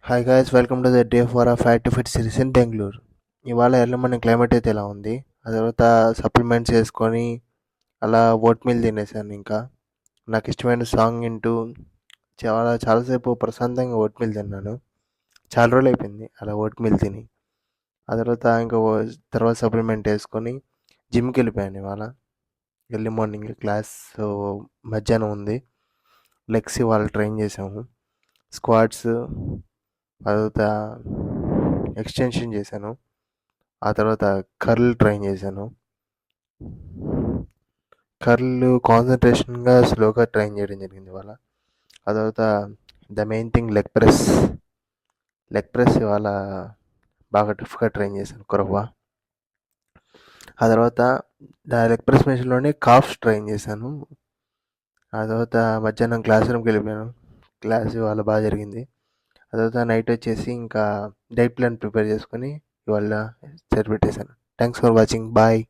Hi guys, welcome to the day for a fat to fit series in Bengaluru. ఇవాళ early morning climate అయితే ఎలా ఉంది. ఆ తర్వాత సప్లిమెంట్స్ వేసుకొని అలా ఓట్ మీల్ తినేసాను. ఇంకా నాకు ఇష్టమైన సాంగ్ వింటూ చాలాసేపు ప్రశాంతంగా ఓట్ మీల్ తిన్నాను. చాలా రోజులు అయిపోయింది అలా ఓట్ మీల్ తిని. ఆ తర్వాత సప్లిమెంట్ వేసుకొని జిమ్కి వెళ్ళిపోయాను. ఇవాళ ఎర్లీ మార్నింగ్ క్లాస్ మధ్యాహ్నం ఉంది. లెగ్స్ ఇవాళ ట్రైన్ చేసాము. స్క్వాట్స్, ఆ తర్వాత ఎక్స్టెన్షన్ చేశాను. ఆ తర్వాత కర్ల్ ట్రైన్ చేశాను. కర్ల్ కాన్సన్ట్రేషన్గా స్లోగా ట్రైన్ చేయడం జరిగింది ఇవాళ. ఆ తర్వాత the main thing leg press ఇవాళ బాగా టఫ్గా ట్రైన్ చేశాను కొరవ. ఆ తర్వాత లెగ్ ప్రెస్ మెషిన్లోనే కాఫ్స్ ట్రైన్ చేశాను. ఆ తర్వాత మధ్యాహ్నం క్లాస్ రూమ్కి వెళ్ళిపోయాను. క్లాస్ ఇవాళ బాగా జరిగింది. ఆ తర్వాత నైట్ వచ్చేసి ఇంకా డైట్ ప్లాన్ ప్రిపేర్ చేసుకొని ఇవాళ సరిపెట్టేశాను. Thanks for watching. బాయ్.